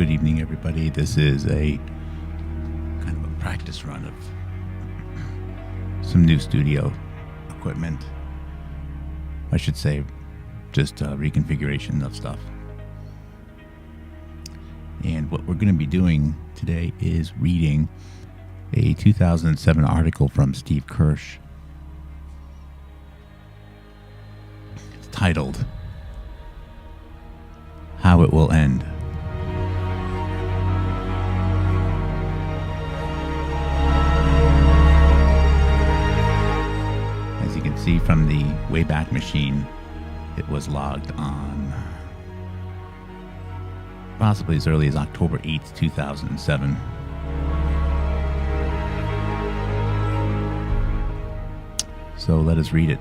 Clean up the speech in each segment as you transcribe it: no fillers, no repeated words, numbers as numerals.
good evening, everybody. This is a kind of a practice run of some new studio equipment. I should say just a reconfiguration of stuff. And what we're going to be doing today is reading a 2007 article from Steve Kirsch. It's titled, How It Will End. As you can see from the Wayback Machine, it was logged on possibly as early as October 8th, 2007. So let us read it.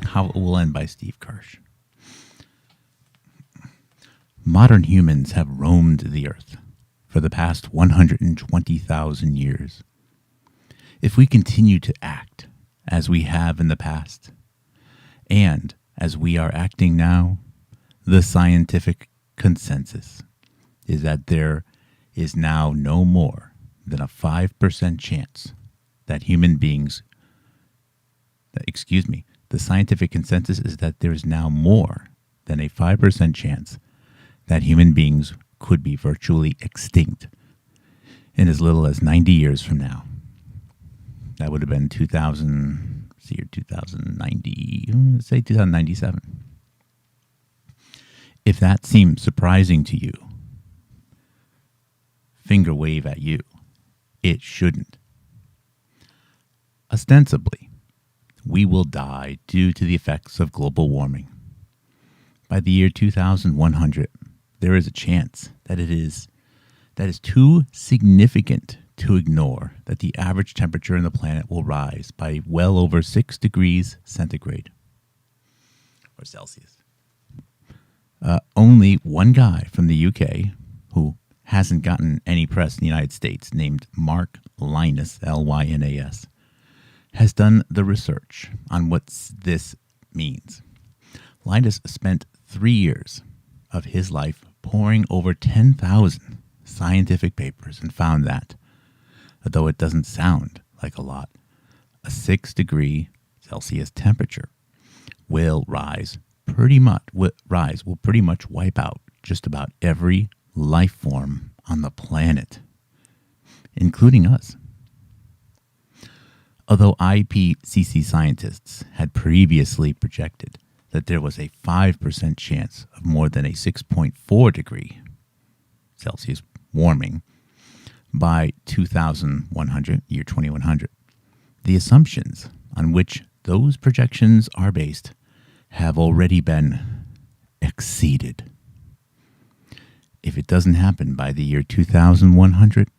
How It Will End by Steve Kirsch. Modern humans have roamed the earth for the past 120,000 years. If we continue to act as we have in the past, and as we are acting now, the scientific consensus is that there is now no more than a 5% chance that human beings, the scientific consensus is that there is now more than a 5% chance that human beings could be virtually extinct in as little as 90 years from now. That would have been 2097. If that seems surprising to you, finger wave at you. It shouldn't. Ostensibly, we will die due to the effects of global warming. By the year 2100, there is a chance that is too significant to ignore that the average temperature on the planet will rise by well over 6 degrees centigrade or Celsius. Only one guy from the UK who hasn't gotten any press in the United States, named Mark Lynas, Lynas, has done the research on what this means. Lynas spent 3 years of his life poring over 10,000 scientific papers and found that, although it doesn't sound like a lot, a 6 degree Celsius temperature will pretty much wipe out just about every life form on the planet, including us. Although IPCC scientists had previously projected that there was a 5% chance of more than a 6.4 degree Celsius warming by 2100, the assumptions on which those projections are based have already been exceeded. If it doesn't happen by the year 2100,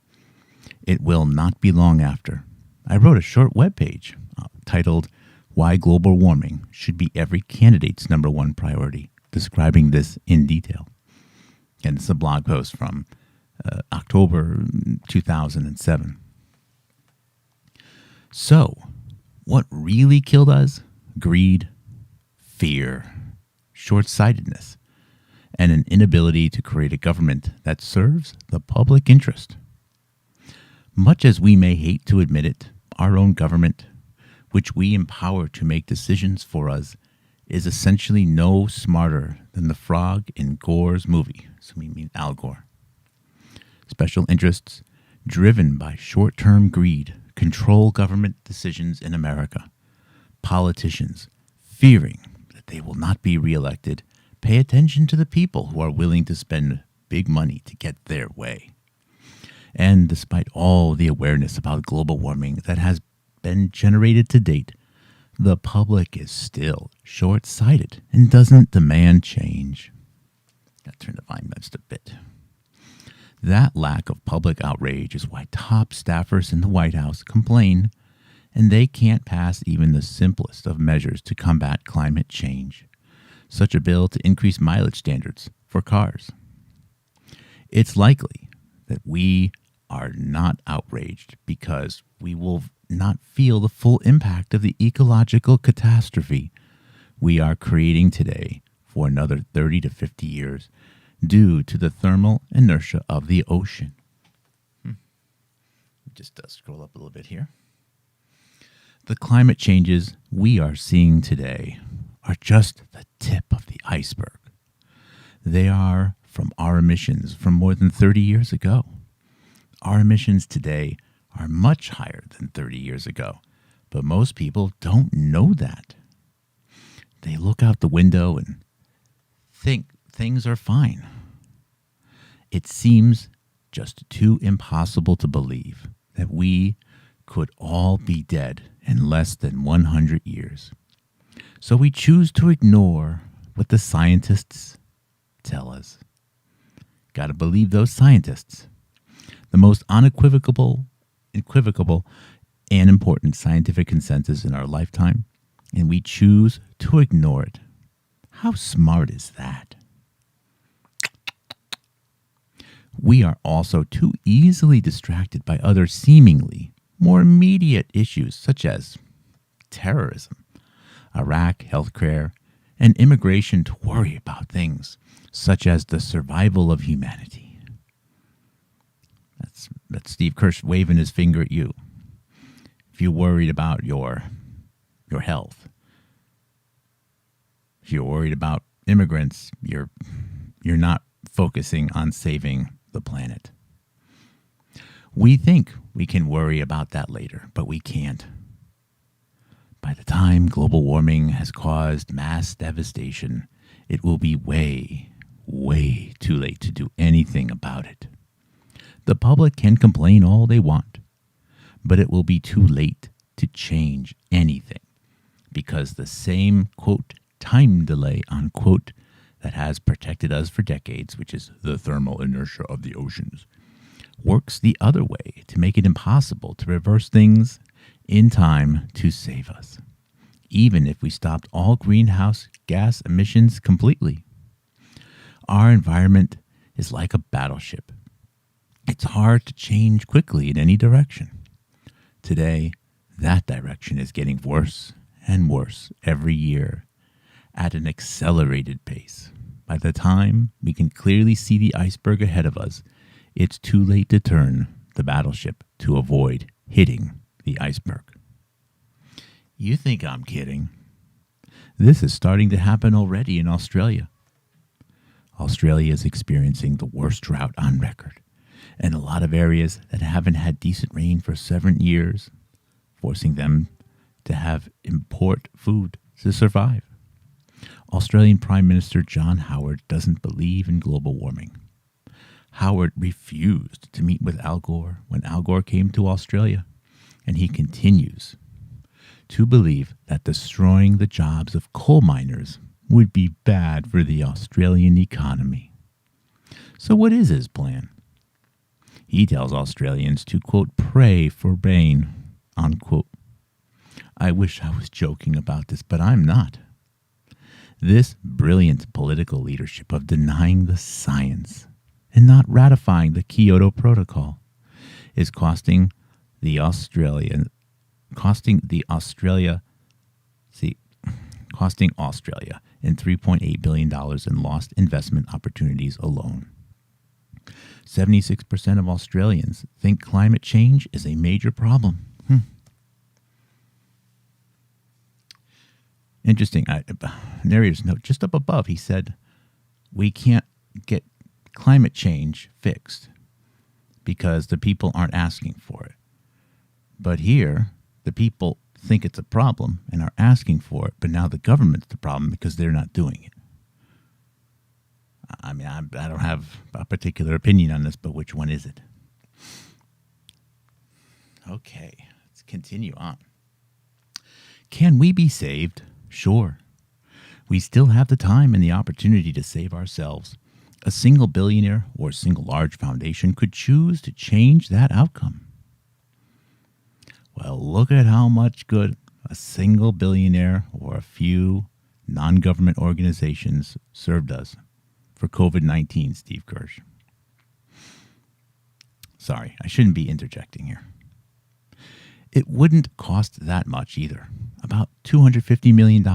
it will not be long after. I wrote a short webpage titled Why Global Warming Should Be Every Candidate's Number One Priority, describing this in detail. And it's a blog post from October 2007. So, what really killed us? Greed, fear, short-sightedness, and an inability to create a government that serves the public interest. Much as we may hate to admit it, our own government, which we empower to make decisions for us, is essentially no smarter than the frog in Gore's movie. So we mean Al Gore. Special interests, driven by short-term greed, control government decisions in America. Politicians, fearing that they will not be reelected, pay attention to the people who are willing to spend big money to get their way. And despite all the awareness about global warming that has been generated to date, the public is still short-sighted and doesn't demand change. Gotta turn the volume just a bit. That lack of public outrage is why top staffers in the White House complain, and they can't pass even the simplest of measures to combat climate change, such a bill to increase mileage standards for cars. It's likely that we are not outraged because we will not feel the full impact of the ecological catastrophe we are creating today for another 30 to 50 years, due to the thermal inertia of the ocean. Just scroll up a little bit here. The climate changes we are seeing today are just the tip of the iceberg. They are from our emissions from more than 30 years ago. Our emissions today are much higher than 30 years ago, but most people don't know that. They look out the window and think things are fine. It seems just too impossible to believe that we could all be dead in less than 100 years. So we choose to ignore what the scientists tell us. Got to believe those scientists. The most unequivocal and important scientific consensus in our lifetime, and we choose to ignore it. How smart is that? We are also too easily distracted by other seemingly more immediate issues such as terrorism, Iraq, healthcare, and immigration to worry about things such as the survival of humanity. That's Steve Kirsch waving his finger at you. If you're worried about your health, if you're worried about immigrants, you're not focusing on saving the planet. We think we can worry about that later, but we can't. By the time global warming has caused mass devastation, it will be way, way too late to do anything about it. The public can complain all they want, but it will be too late to change anything because the same, quote, time delay, unquote, that has protected us for decades, which is the thermal inertia of the oceans, works the other way to make it impossible to reverse things in time to save us, even if we stopped all greenhouse gas emissions completely. Our environment is like a battleship. It's hard to change quickly in any direction. Today, that direction is getting worse and worse every year at an accelerated pace. By the time we can clearly see the iceberg ahead of us, it's too late to turn the battleship to avoid hitting the iceberg. You think I'm kidding? This is starting to happen already in Australia. Australia is experiencing the worst drought on record, and a lot of areas that haven't had decent rain for 7 years, forcing them to have import food to survive. Australian Prime Minister John Howard doesn't believe in global warming. Howard refused to meet with Al Gore when Al Gore came to Australia, and he continues to believe that destroying the jobs of coal miners would be bad for the Australian economy. So what is his plan? He tells Australians to, quote, pray for rain, unquote. I wish I was joking about this, but I'm not. This brilliant political leadership of denying the science and not ratifying the Kyoto Protocol is costing Australia in $3.8 billion in lost investment opportunities alone. 76% of Australians think climate change is a major problem. Interesting. Narrator's note, just up above, he said, we can't get climate change fixed because the people aren't asking for it. But here, the people think it's a problem and are asking for it, but now the government's the problem because they're not doing it. I mean, I don't have a particular opinion on this, but which one is it? Okay, let's continue on. Can we be saved? Sure. We still have the time and the opportunity to save ourselves. A single billionaire or a single large foundation could choose to change that outcome. Well, look at how much good a single billionaire or a few non-government organizations served us for COVID-19, Steve Kirsch. Sorry, I shouldn't be interjecting here. It wouldn't cost that much either, about $250 million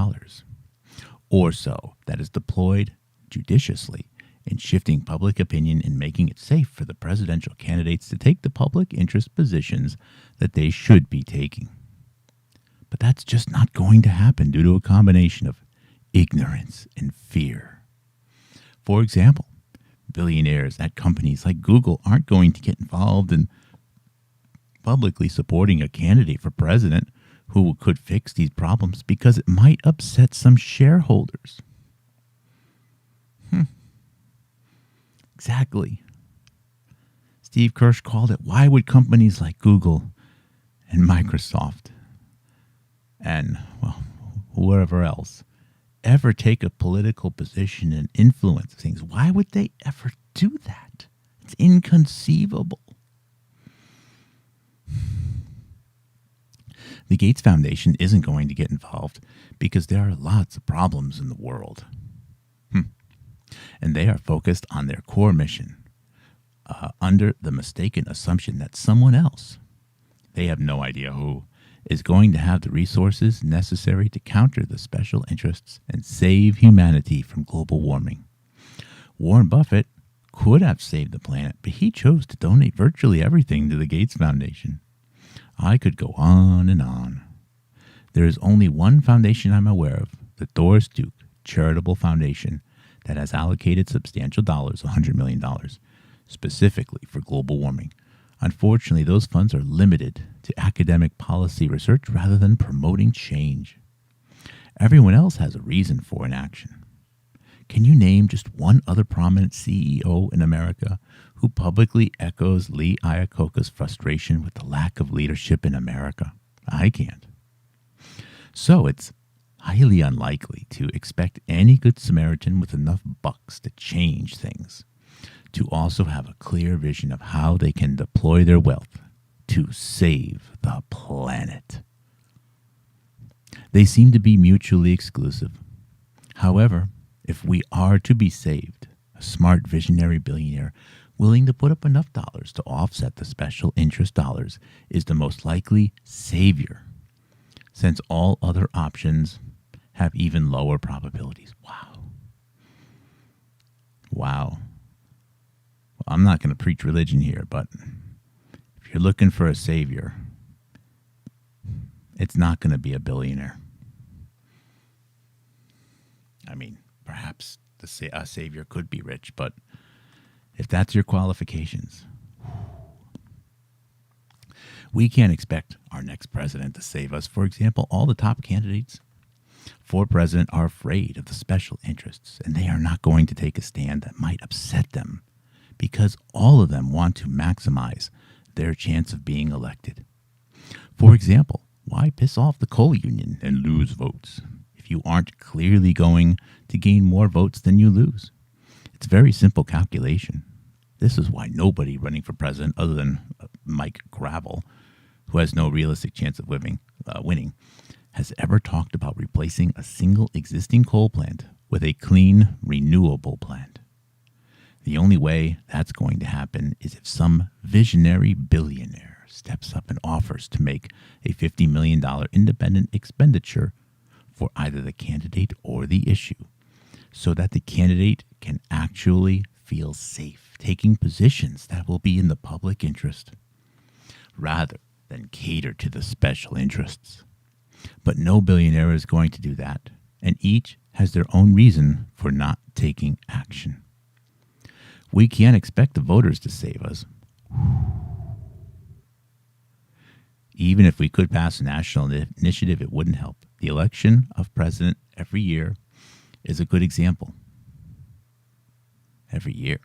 or so, that is deployed judiciously in shifting public opinion and making it safe for the presidential candidates to take the public interest positions that they should be taking. But that's just not going to happen due to a combination of ignorance and fear. For example, billionaires at companies like Google aren't going to get involved in publicly supporting a candidate for president who could fix these problems because it might upset some shareholders. Exactly. Steve Kirsch called it, why would companies like Google and Microsoft and, well, whoever else ever take a political position and influence things? Why would they ever do that? It's inconceivable. The Gates Foundation isn't going to get involved because there are lots of problems in the world. And they are focused on their core mission under the mistaken assumption that someone else, they have no idea who, is going to have the resources necessary to counter the special interests and save humanity from global warming. Warren Buffett could have saved the planet, but he chose to donate virtually everything to the Gates Foundation. I could go on and on. There is only one foundation I'm aware of, the Doris Duke Charitable Foundation, that has allocated substantial dollars, $100 million, specifically for global warming. Unfortunately, those funds are limited to academic policy research rather than promoting change. Everyone else has a reason for inaction. Can you name just one other prominent CEO in America who publicly echoes Lee Iacocca's frustration with the lack of leadership in America? I can't. So it's highly unlikely to expect any good Samaritan with enough bucks to change things to also have a clear vision of how they can deploy their wealth to save the planet. They seem to be mutually exclusive. However, if we are to be saved, a smart visionary billionaire willing to put up enough dollars to offset the special interest dollars is the most likely savior, since all other options have even lower probabilities. Wow. Well, I'm not going to preach religion here, but if you're looking for a savior, it's not going to be a billionaire. I mean, perhaps a savior could be rich, but if that's your qualifications, we can't expect our next president to save us. For example, all the top candidates for president are afraid of the special interests, and they are not going to take a stand that might upset them because all of them want to maximize their chance of being elected. For example, why piss off the coal union and lose votes if you aren't clearly going to gain more votes than you lose? It's very simple calculation. This is why nobody running for president other than Mike Gravel, who has no realistic chance of winning, has ever talked about replacing a single existing coal plant with a clean, renewable plant. The only way that's going to happen is if some visionary billionaire steps up and offers to make a $50 million independent expenditure for either the candidate or the issue, so that the candidate can actually feel safe taking positions that will be in the public interest, rather than cater to the special interests. But no billionaire is going to do that, and each has their own reason for not taking action. We can't expect the voters to save us. Even if we could pass a national initiative, it wouldn't help. The election of president every year is a good example. Every year.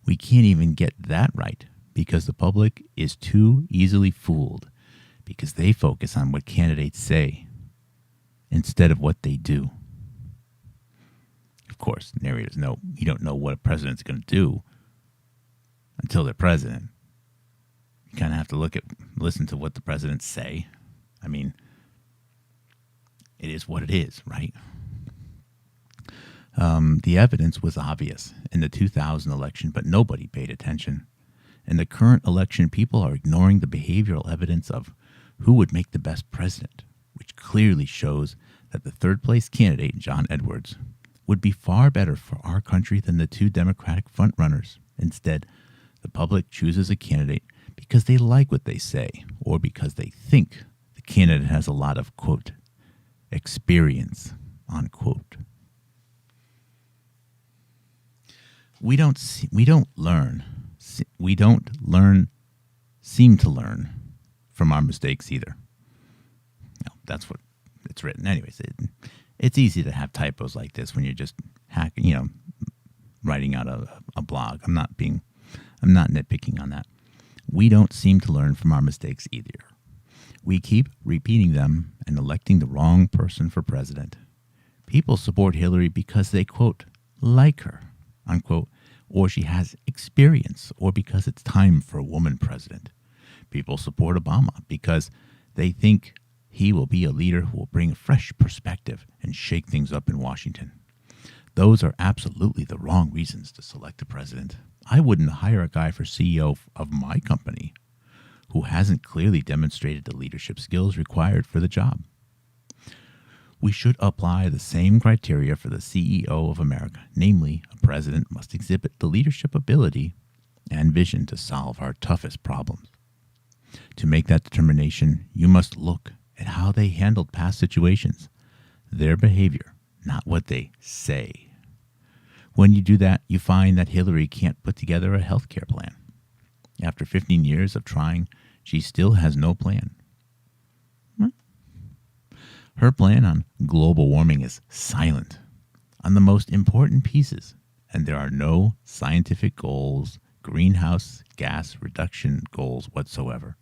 We can't even get that right because the public is too easily fooled because they focus on what candidates say instead of what they do. Of course, narrators know you don't know what a president's going to do until they're president. You kind of have to listen to what the presidents say. I mean, it is what it is, right? The evidence was obvious in the 2000 election, but nobody paid attention. In the current election, people are ignoring the behavioral evidence of who would make the best president, which clearly shows that the third-place candidate, John Edwards, would be far better for our country than the two Democratic frontrunners. Instead, the public chooses a candidate because they like what they say or because they think the candidate has a lot of, quote, experience, unquote. We don't seem to learn from our mistakes either. No, that's what it's written. Anyways, it's easy to have typos like this when you're just hacking, writing out a blog. I'm not nitpicking on that. We don't seem to learn from our mistakes either. We keep repeating them and electing the wrong person for president. People support Hillary because they, quote, like her, unquote, or she has experience, or because it's time for a woman president. People support Obama because they think he will be a leader who will bring a fresh perspective and shake things up in Washington. Those are absolutely the wrong reasons to select a president. I wouldn't hire a guy for CEO of my company who hasn't clearly demonstrated the leadership skills required for the job. We should apply the same criteria for the CEO of America. Namely, a president must exhibit the leadership ability and vision to solve our toughest problems. To make that determination, you must look at how they handled past situations, their behavior, not what they say. When you do that, you find that Hillary can't put together a health care plan. After 15 years of trying, she still has no plan. Her plan on global warming is silent on the most important pieces, and there are no scientific goals, greenhouse gas reduction goals whatsoever.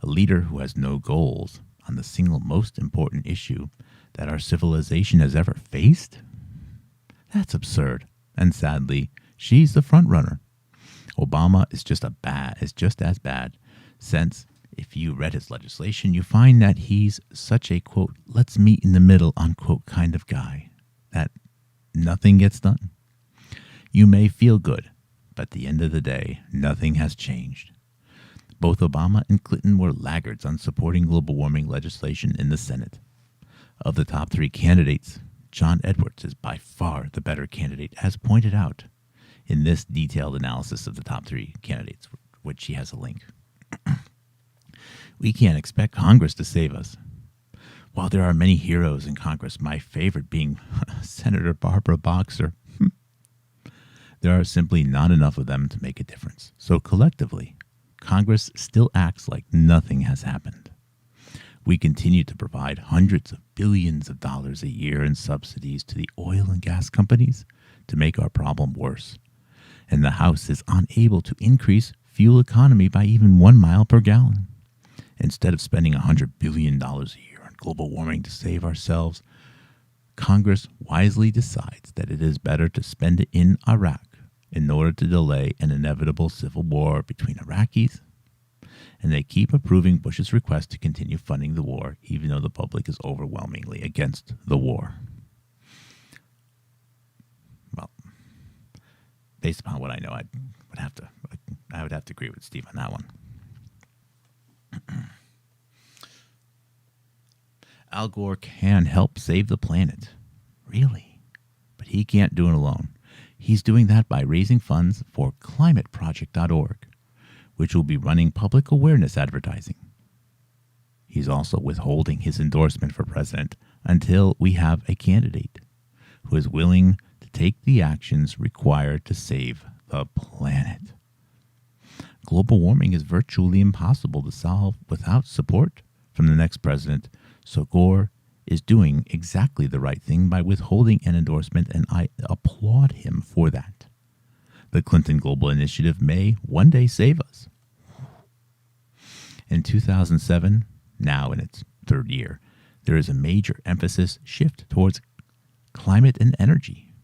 A leader who has no goals on the single most important issue that our civilization has ever faced? That's absurd, and sadly, she's the front runner. Obama is just as bad, since if you read his legislation, you find that he's such a, quote, let's meet in the middle, unquote, kind of guy, that nothing gets done. You may feel good, but at the end of the day, nothing has changed. Both Obama and Clinton were laggards on supporting global warming legislation in the Senate. Of the top three candidates, John Edwards is by far the better candidate, as pointed out in this detailed analysis of the top three candidates, which he has a link. We can't expect Congress to save us. While there are many heroes in Congress, my favorite being Senator Barbara Boxer, there are simply not enough of them to make a difference. So collectively, Congress still acts like nothing has happened. We continue to provide hundreds of billions of dollars a year in subsidies to the oil and gas companies to make our problem worse. And the House is unable to increase fuel economy by even 1 mile per gallon. Instead of spending $100 billion a year on global warming to save ourselves, Congress wisely decides that it is better to spend it in Iraq in order to delay an inevitable civil war between Iraqis, and they keep approving Bush's request to continue funding the war, even though the public is overwhelmingly against the war. Well, based upon what I know, I would have to agree with Steve on that one. Al Gore can help save the planet. Really? But he can't do it alone. He's doing that by raising funds for climateproject.org, which will be running public awareness advertising. He's also withholding his endorsement for president until we have a candidate who is willing to take the actions required to save the planet. Global warming is virtually impossible to solve without support from the next president, so Gore is doing exactly the right thing by withholding an endorsement, and I applaud him for that. The Clinton Global Initiative may one day save us. In 2007, now in its third year, there is a major emphasis shift towards climate and energy.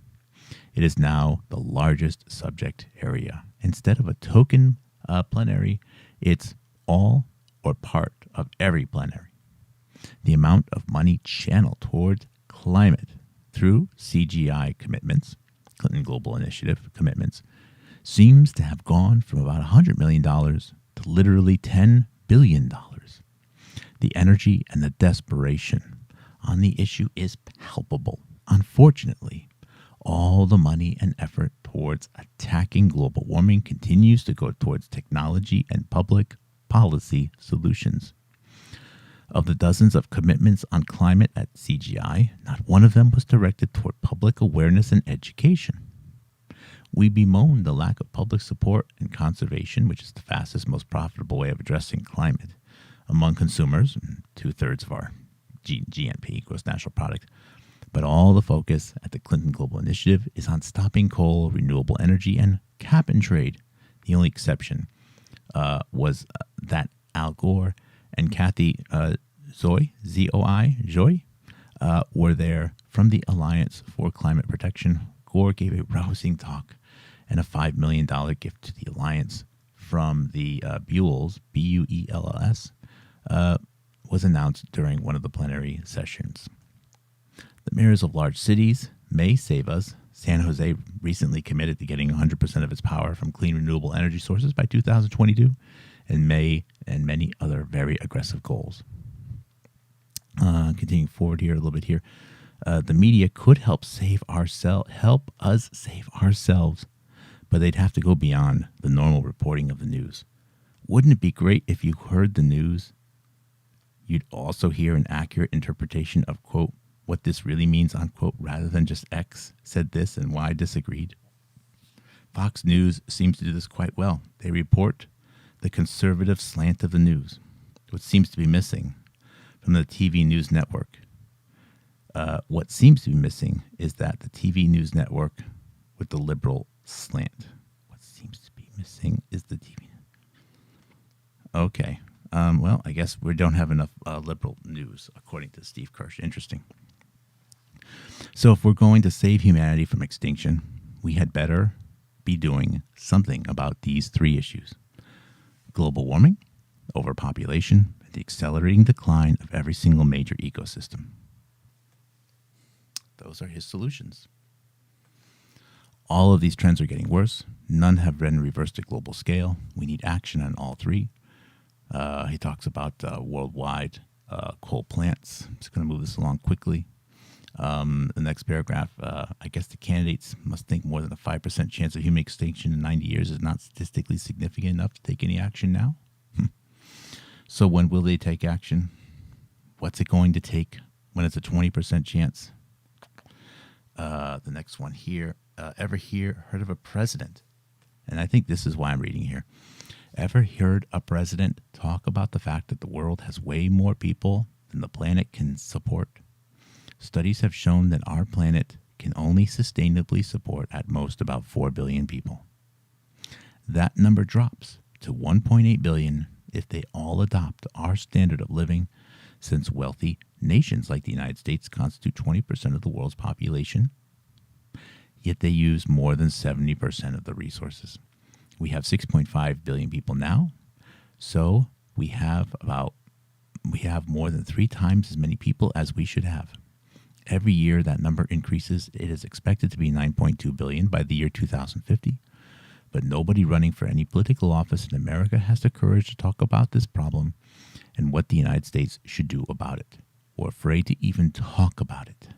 It is now the largest subject area. Instead of a token plenary, it's all or part of every plenary. The amount of money channeled towards climate through CGI commitments, Clinton Global Initiative commitments, seems to have gone from about $100 million to literally $10 billion. The energy and the desperation on the issue is palpable. Unfortunately, All the money and effort towards attacking global warming continues to go towards technology and public policy solutions. Of the dozens of commitments on climate at CGI, not one of them was directed toward public awareness and education. We bemoan the lack of public support and conservation, which is the fastest, most profitable way of addressing climate, among consumers, 2/3 of our GNP, gross national product. But all the focus at the Clinton Global Initiative is on stopping coal, renewable energy, and cap and trade. The only exception was that Al Gore and Kathy Zoe, Z-O-I, were there from the Alliance for Climate Protection. Gore gave a rousing talk and a $5 million gift to the Alliance from the Buells, B-U-E-L-L-S, was announced during one of the plenary sessions. The mayors of large cities may save us. San Jose recently committed to getting 100% of its power from clean renewable energy sources by 2022, and many other very aggressive goals. Continuing forward here a little bit here, the media could help us save ourselves, but they'd have to go beyond the normal reporting of the news. Wouldn't it be great if you heard the news? You'd also hear an accurate interpretation of, quote, what this really means, unquote, rather than just X said this and Y disagreed. Fox News seems to do this quite well. They report the conservative slant of the news. What seems to be missing from the TV news network, what seems to be missing is that the TV news network with the liberal slant. What seems to be missing is the TV. Okay. Well, I guess we don't have enough liberal news, according to Steve Kirsch. Interesting. So if we're going to save humanity from extinction, we had better be doing something about these three issues: global warming, overpopulation, and the accelerating decline of every single major ecosystem. Those are his solutions. All of these trends are getting worse. None have been reversed at global scale. We need action on all three. He talks about worldwide coal plants. I'm just going to move this along quickly. The next paragraph, I guess the candidates must think more than a 5% chance of human extinction in 90 years is not statistically significant enough to take any action now. So when will they take action? What's it going to take when it's a 20% chance? The next one here, heard of a president? And I think this is why I'm reading here. Ever heard a president talk about the fact that the world has way more people than the planet can support? Studies have shown that our planet can only sustainably support at most about 4 billion people. That number drops to 1.8 billion if they all adopt our standard of living, since wealthy nations like the United States constitute 20% of the world's population, yet they use more than 70% of the resources. We have 6.5 billion people now, so we have more than 3 times as many people as we should have. Every year that number increases. It is expected to be 9.2 billion by the year 2050. But nobody running for any political office in America has the courage to talk about this problem and what the United States should do about it, or afraid to even talk about it.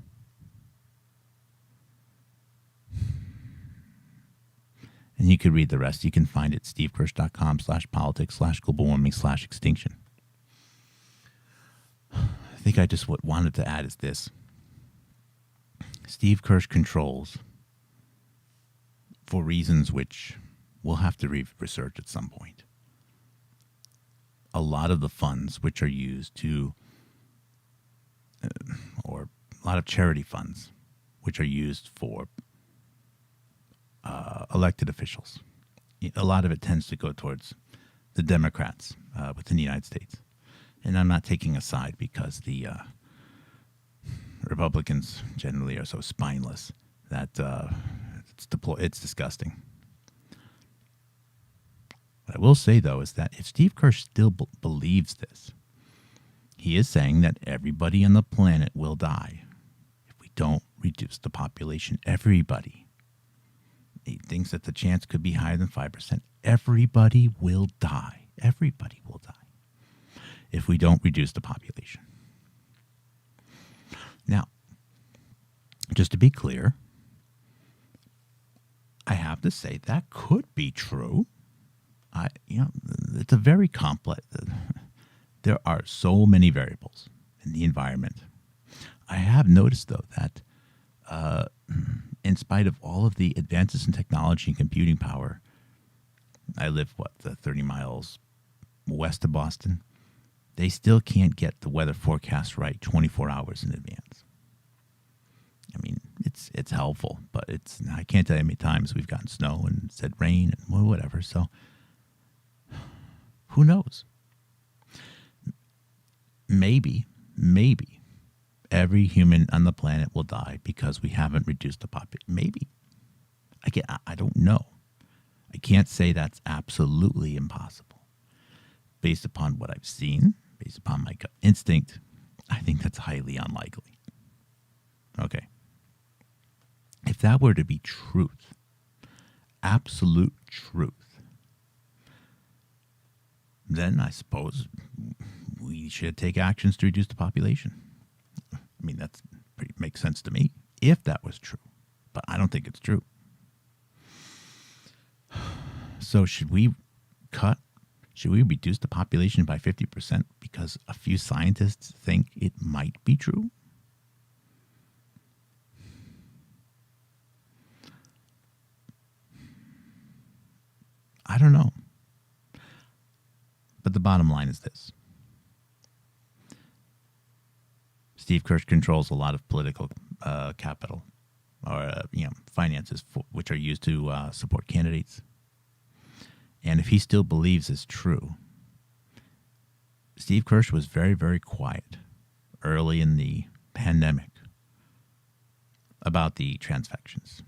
And you could read the rest. You can find it stevekirsch.com/politics/global warming/extinction. I think I just wanted to add is this. Steve Kirsch controls, for reasons which we'll have to research at some point, a lot of the funds which are used to, or a lot of charity funds which are used for elected officials. A lot of it tends to go towards the Democrats within the United States. And I'm not taking a side because the Republicans generally are so spineless that it's disgusting. What I will say, though, is that if Steve Kirsch still believes this, he is saying that everybody on the planet will die if we don't reduce the population. Everybody. He thinks that the chance could be higher than 5%. Everybody will die. Everybody will die if we don't reduce the population. Now, just to be clear, I have to say that could be true. It's a very complex. There are so many variables in the environment. I have noticed, though, that in spite of all of the advances in technology and computing power, I live, 30 miles west of Boston. They still can't get the weather forecast right 24 hours in advance. I mean, it's helpful, but I can't tell you how many times we've gotten snow and said rain and whatever. So who knows? Maybe every human on the planet will die because we haven't reduced the population. Maybe. I don't know. I can't say that's absolutely impossible. Based upon what I've seen, based upon my gut instinct, I think that's highly unlikely. Okay. If that were to be truth, absolute truth, then I suppose we should take actions to reduce the population. I mean, that's makes sense to me if that was true, but I don't think it's true. So should we reduce the population by 50% because a few scientists think it might be true? I don't know. But the bottom line is this. Steve Kirsch controls a lot of political capital or finances which are used to support candidates. And if he still believes it's true, Steve Kirsch was very, very quiet early in the pandemic about the transfections.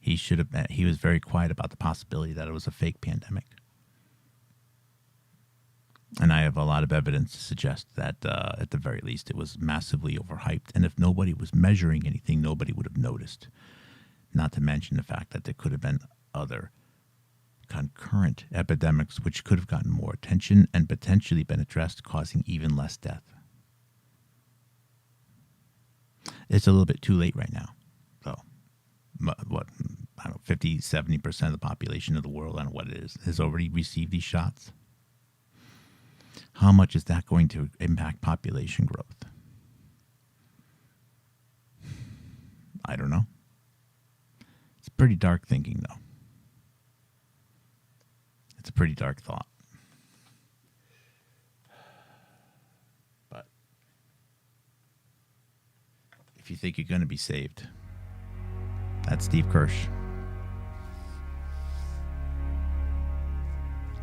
He was very quiet about the possibility that it was a fake pandemic. And I have a lot of evidence to suggest that, at the very least, it was massively overhyped. And if nobody was measuring anything, nobody would have noticed. Not to mention the fact that there could have been other concurrent epidemics which could have gotten more attention and potentially been addressed, causing even less death. It's a little bit too late right now, though. 50, 70% of the population of the world, I don't know what it is, has already received these shots. How much is that going to impact population growth? I don't know. It's pretty dark thinking, though. It's a pretty dark thought. But if you think you're going to be saved, that's Steve Kirsch.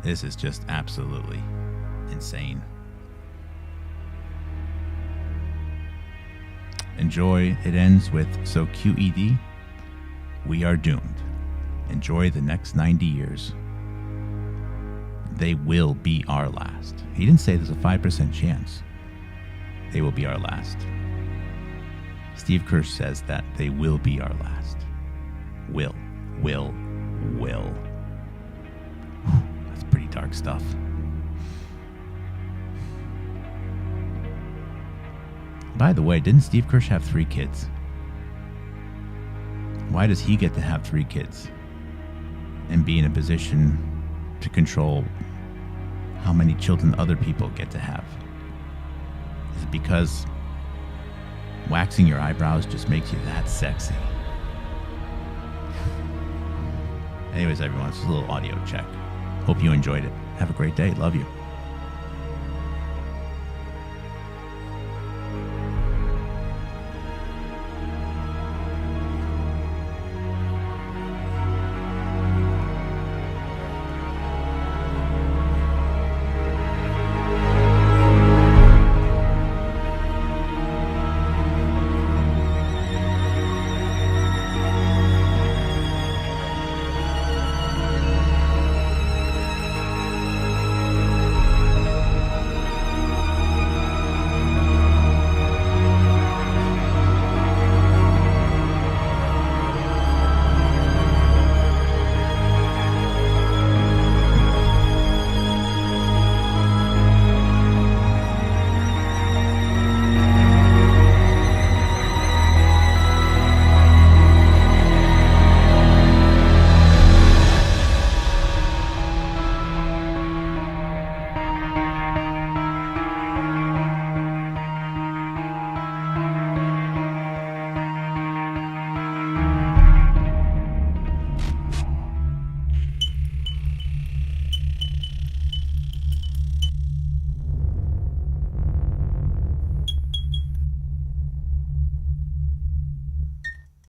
This is just absolutely insane. Enjoy. It ends with, so QED, we are doomed. Enjoy the next 90 years. They will be our last. He didn't say there's a 5% chance they will be our last. Steve Kirsch says that they will be our last. Will. That's pretty dark stuff. By the way, didn't Steve Kirsch have 3 kids? Why does he get to have 3 kids and be in a position to control how many children other people get to have? Is it because waxing your eyebrows just makes you that sexy? Anyways, everyone, this is a little audio check. Hope you enjoyed it. Have a great day. Love you.